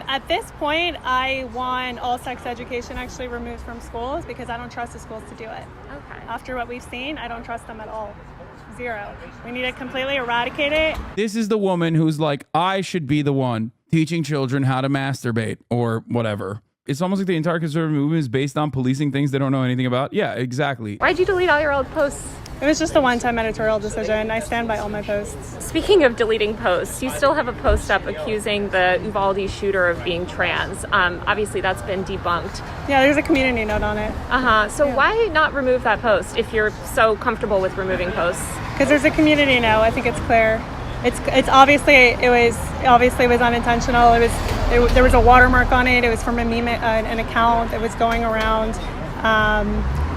At this point, I want all sex education actually removed from schools because I don't trust the schools to do it. Okay. After what we've seen, I don't trust them at all. Zero. We need to completely eradicate it. This is the woman who's like, I should be the one teaching children how to masturbate or whatever. It's almost like the entire conservative movement is based on policing things they don't know anything about. Yeah, exactly. Why'd you delete all your old posts? It was just a one-time editorial decision. I stand by all my posts. Speaking of deleting posts, you still have a post up accusing the Uvalde shooter of being trans. Obviously, that's been debunked. Yeah, there's a community note on it. So why not remove that post if you're so comfortable with removing posts? Because there's a community note. I think it's clear. It's obviously it was unintentional. There was a watermark on it. It was from a meme, an account that was going around.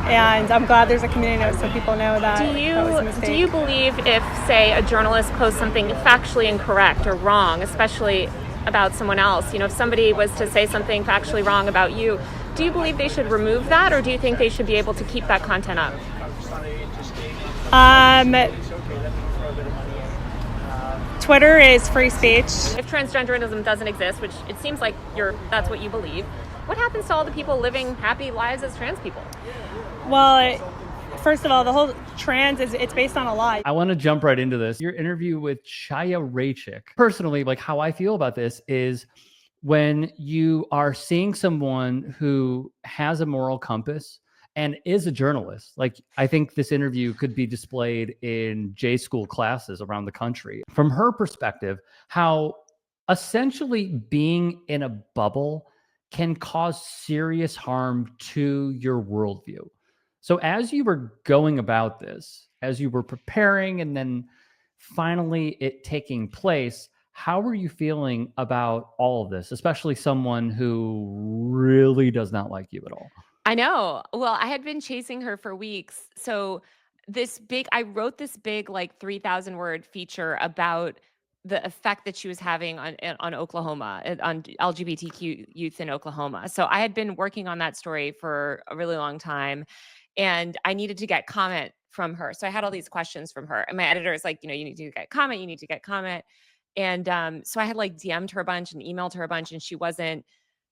And I'm glad there's a community note so people know that that was a mistake. Do you believe if, say, a journalist posts something factually incorrect or wrong, especially about someone else, if somebody was to say something factually wrong about you, do you believe they should remove that, or do you think they should be able to keep that content up? Twitter is free speech. If transgenderism doesn't exist, which it seems like that's what you believe, what happens to all the people living happy lives as trans people? Well, first of all, the whole trans it's based on a lie. I want to jump right into this. Your interview with Chaya Raichik. Personally, like how I feel about this is when you are seeing someone who has a moral compass and is a journalist. Like, I think this interview could be displayed in J school classes around the country. From her perspective, how essentially being in a bubble can cause serious harm to your worldview. So as you were going about this, as you were preparing and then finally it taking place, how were you feeling about all of this, especially someone who really does not like you at all? I know. Well, I had been chasing her for weeks. So I wrote this big, like 3,000 word feature about the effect that she was having on Oklahoma, on LGBTQ youth in Oklahoma. So I had been working on that story for a really long time, and I needed to get comment from her. So I had all these questions from her, and my editor is like, you need to get comment. You need to get comment. And so I had like DM'd her a bunch and emailed her a bunch, and she wasn't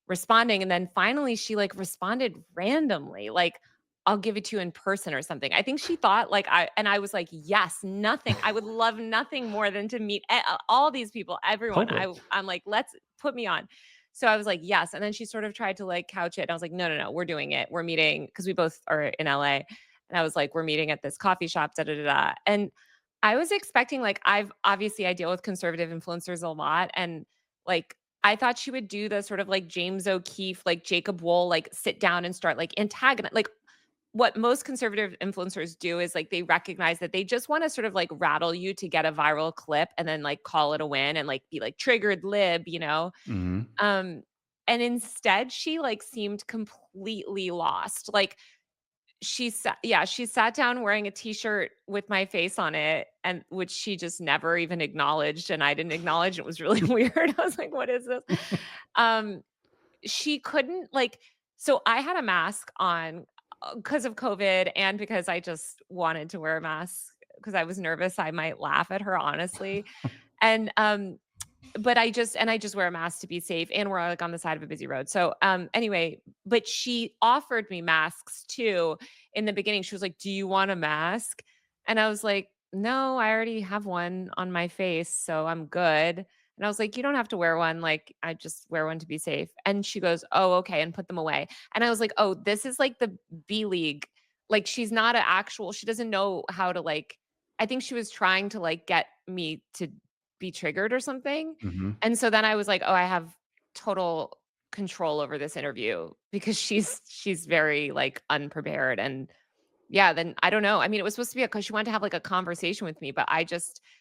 responding. And then finally she like responded randomly, like, I'll give it to you in person or something. I think she thought like I was like, yes, nothing. I would love nothing more than to meet all these people, everyone. Totally. I'm like, let's put me on. So I was like, yes. And then she sort of tried to like couch it. And I was like, no, we're doing it. We're meeting because we both are in LA. And I was like, we're meeting at this coffee shop, da da da da. And I was expecting, like, I deal with conservative influencers a lot. And like, I thought she would do the sort of like James O'Keefe, like Jacob Wool, like sit down and start like antagonize. Like what most conservative influencers do is like they recognize that they just want to sort of like rattle you to get a viral clip and then like call it a win and like be like triggered lib, Mm-hmm. And instead she like seemed completely lost. Like she sat down wearing a t-shirt with my face on it, and which she just never even acknowledged, and I didn't acknowledge. It was really weird. I was like, what is this? She couldn't like, so I had a mask on because of COVID and because I just wanted to wear a mask because I was nervous I might laugh at her, honestly. And but I just wear a mask to be safe, and we're like on the side of a busy road. So anyway, but she offered me masks too in the beginning. She was like, do you want a mask? And I was like, no, I already have one on my face, so I'm good. And I was like, you don't have to wear one. Like, I just wear one to be safe. And she goes, oh, okay. And put them away. And I was like, oh, this is like the B League. Like, she's not she doesn't know how to like, I think she was trying to like get me to be triggered or something. Mm-hmm. And so then I was like, oh, I have total control over this interview because she's very like unprepared. And yeah, then I don't know. I mean, it was supposed to be because she wanted to have like a conversation with me, but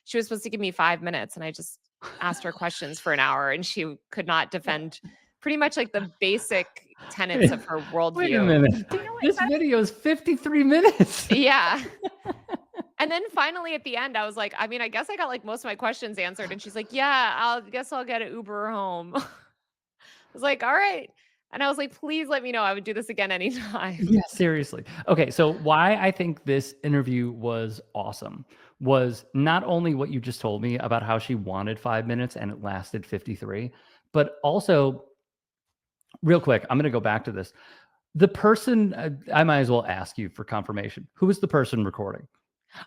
she was supposed to give me 5 minutes, and I just asked her questions for an hour, and she could not defend pretty much like the basic tenets of her worldview. Wait a minute. This video is 53 minutes. Yeah. And then finally at the end, I was like, I mean, I guess I got like most of my questions answered. And she's like, yeah, I'll get an Uber home. I was like, all right. And I was like, please let me know. I would do this again anytime. Yeah, seriously. Okay, so why I think this interview was awesome was not only what you just told me about how she wanted 5 minutes and it lasted 53, But also, real quick, I'm going to go back to this. The person, I might as well ask you for confirmation. Who was the person recording?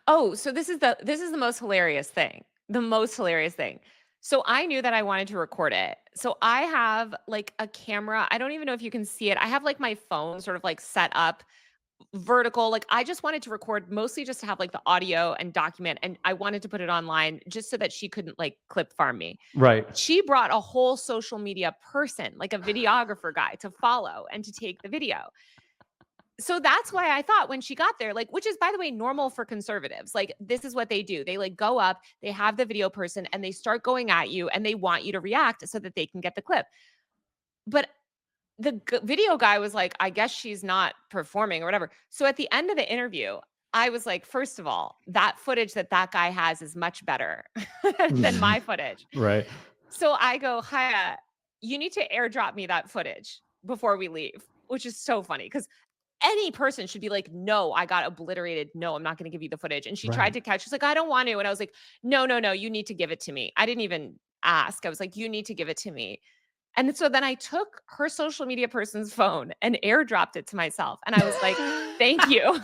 Oh, so this is the most hilarious thing. The most hilarious thing. So I knew that I wanted to record it. So I have like a camera. I don't even know if you can see it. I have like my phone sort of like set up vertical. Like I just wanted to record mostly just to have like the audio and document. And I wanted to put it online just so that she couldn't like clip farm me. Right. She brought a whole social media person, like a videographer guy to follow and to take the video. So that's why I thought when she got there, like, which is by the way, normal for conservatives. Like, this is what they do. They like go up, they have the video person and they start going at you and they want you to react so that they can get the clip. But the video guy was like, I guess she's not performing or whatever. So at the end of the interview, I was like, first of all, that footage that guy has is much better than my footage. Right. So I go, Haya, you need to airdrop me that footage before we leave, which is so funny because any person should be like, no, I got obliterated. No, I'm not going to give you the footage. And she tried to catch. She's like, I don't want to. And I was like, no, you need to give it to me. I didn't even ask. I was like, you need to give it to me. And so then I took her social media person's phone and airdropped it to myself. And I was like, thank you.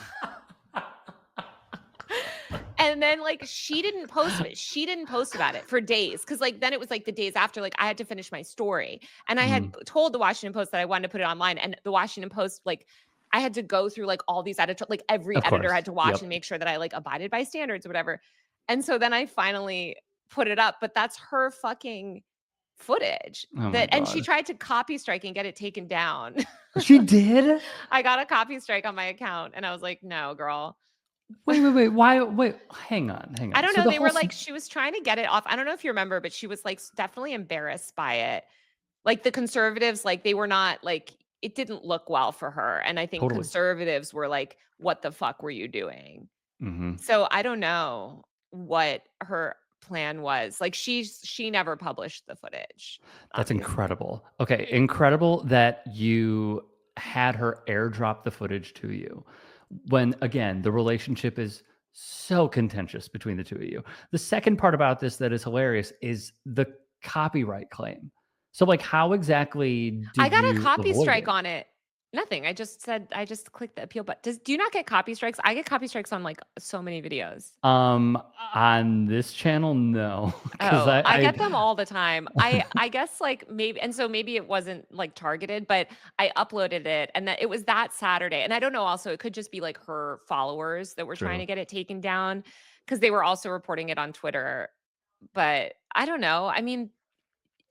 And then like she didn't post it. She didn't post about it for days. Cause like then it was like the days after, like I had to finish my story. And I had told the Washington Post that I wanted to put it online. And the Washington Post, like I had to go through like all these editors, like every editor had to watch and make sure that I like abided by standards or whatever. And so then I finally put it up, but that's her fucking footage and she tried to copy strike and get it taken down. She did? I got a copy strike on my account and I was like, no, girl. Wait. Why? Wait, hang on. I don't know. They were like, she was trying to get it off. I don't know if you remember, but she was like definitely embarrassed by it. Like the conservatives, like they were not like, it didn't look well for her. And I think conservatives were like, what the fuck were you doing? So I don't know what her plan was. Like she never published the footage. That's incredible. Okay. Incredible that you had her airdrop the footage to you when, again, the relationship is so contentious between the two of you. The second part about this that is hilarious is the copyright claim. So like how exactly did I got you a copy avoid strike it? on it? Nothing. I just clicked the appeal button. Do you not get copy strikes? I get copy strikes on like so many videos. On this channel, no. Oh, I get them all the time. I guess like maybe, and so maybe it wasn't like targeted, but I uploaded it and that it was that Saturday. And I don't know, also it could just be like her followers that were trying to get it taken down because they were also reporting it on Twitter. But I don't know. I mean,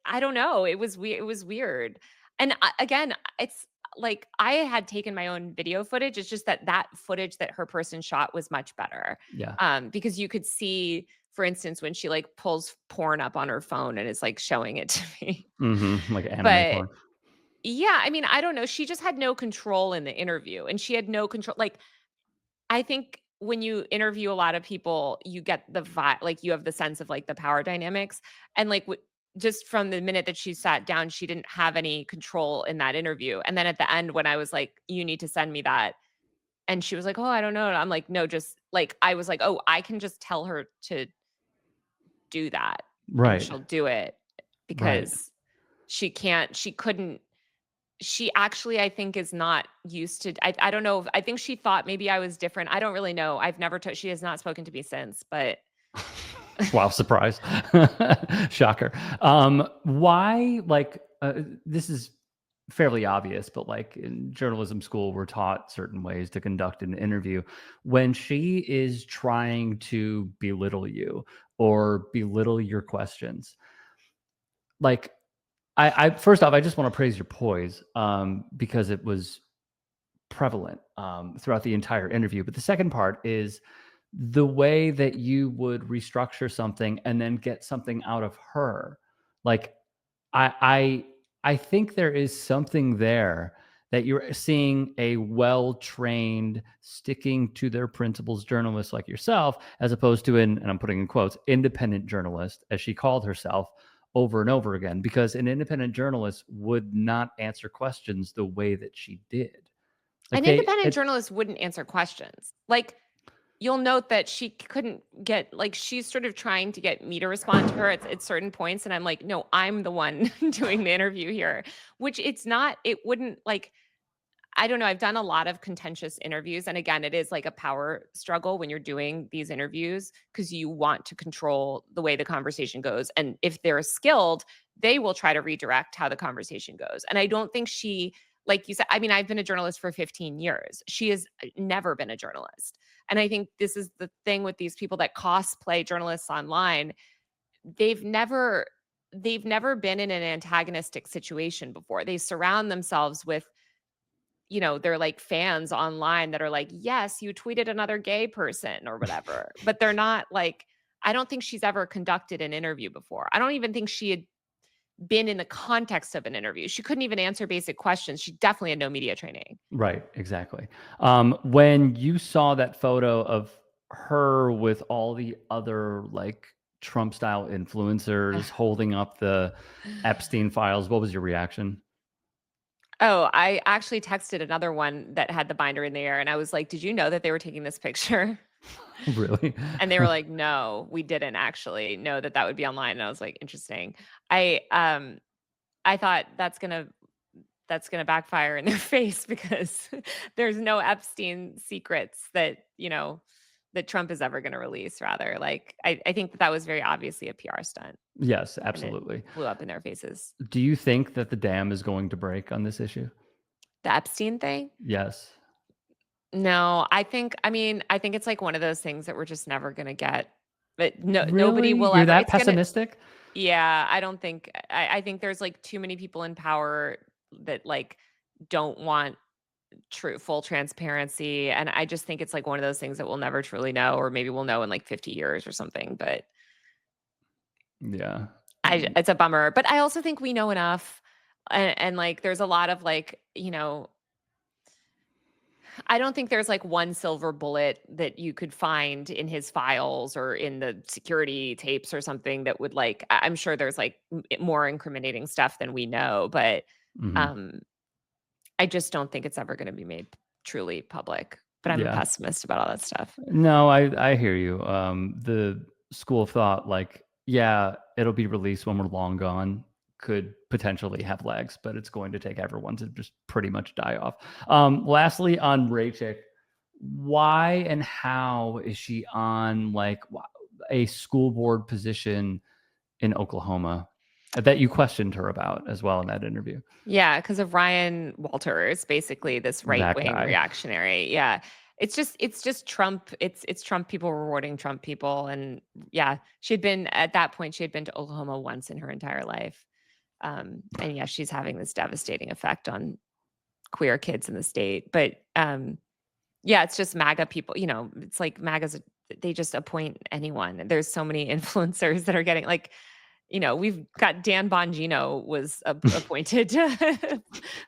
I don't know. It was weird. It was weird. And again, it's like I had taken my own video footage. It's just that footage that her person shot was much better. Yeah. Because you could see, for instance, when she like pulls porn up on her phone and is like showing it to me. Like anime porn. Yeah, I mean, I don't know. She just had no control in the interview, and she had no control. Like, I think when you interview a lot of people, you get the vibe, like you have the sense of like the power dynamics, and like just from the minute that she sat down, she didn't have any control in that interview. And then at the end, when I was like, you need to send me that. And she was like, oh, I don't know. And I'm like, no, just like, I was like, oh, I can just tell her to do that. Right. She'll do it because she actually, I think is not used to, I don't know. I think she thought maybe I was different. I don't really know. I've never, she has not spoken to me since, but wow, surprise. Shocker. Why, like, this is fairly obvious, but like in journalism school, we're taught certain ways to conduct an interview. When she is trying to belittle you or belittle your questions, like, I first off, I just want to praise your poise because it was prevalent throughout the entire interview. But the second part is the way that you would restructure something and then get something out of her. Like I think there is something there that you're seeing a well-trained, sticking to their principles journalist like yourself, as opposed to and I'm putting in quotes, independent journalist, as she called herself over and over again, because an independent journalist would not answer questions the way that she did. Like an independent journalist wouldn't answer questions. Like, you'll note that she couldn't get, like, she's sort of trying to get me to respond to her at certain points. And I'm like, no, I'm the one doing the interview here, which it wouldn't, like, I don't know. I've done a lot of contentious interviews. And again, it is like a power struggle when you're doing these interviews because you want to control the way the conversation goes. And if they're skilled, they will try to redirect how the conversation goes. And I don't think she, like you said, I mean, I've been a journalist for 15 years. She has never been a journalist. And I think this is the thing with these people that cosplay journalists online. They've never been in an antagonistic situation before. They surround themselves with, they're like fans online that are like, yes, you tweeted another gay person or whatever. But they're not like, I don't think she's ever conducted an interview before. I don't even think she had been in the context of an interview. She couldn't even answer basic questions. She definitely had no media training. Right, exactly. When you saw that photo of her with all the other like Trump style influencers holding up the Epstein files, what was your reaction? Oh, I actually texted another one that had the binder in the air, and I was like, did you know that they were taking this picture? Really? And they were like, no, we didn't actually know that would be online. And I was like, interesting. I thought that's gonna backfire in their face because there's no Epstein secrets that that Trump is ever going to release. Rather, like I think that was very obviously a PR stunt. Yes, absolutely. Blew up in their faces. Do you think that the dam is going to break on this issue? The Epstein thing? Yes. No, I think it's like one of those things that we're just never going to get. But Really? Nobody will You're ever. that pessimistic? Yeah, I don't think. I think there's like too many people in power that like don't want full transparency, and I just think it's like one of those things that we'll never truly know, or maybe we'll know in like 50 years or something. But yeah, it's a bummer. But I also think we know enough, and like there's a lot of like I don't think there's like one silver bullet that you could find in his files or in the security tapes or something that would like, I'm sure there's like more incriminating stuff than we know, but I just don't think it's ever going to be made truly public. But I'm a pessimist about all that stuff. No, I hear you. The school of thought, like, yeah, it'll be released when we're long gone, could potentially have legs, but it's going to take everyone to just pretty much die off. Lastly, on Rachik, why and how is she on like a school board position in Oklahoma that you questioned her about as well in that interview? Yeah, because of Ryan Walters, basically this right-wing reactionary. Yeah. It's just Trump. It's Trump people rewarding Trump people. And yeah, at that point, she had been to Oklahoma once in her entire life. And yeah, she's having this devastating effect on queer kids in the state. But yeah, it's just MAGA people, it's like MAGAs, they just appoint anyone. There's so many influencers that are getting like, we've got Dan Bongino was appointed to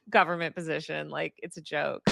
government position. Like it's a joke.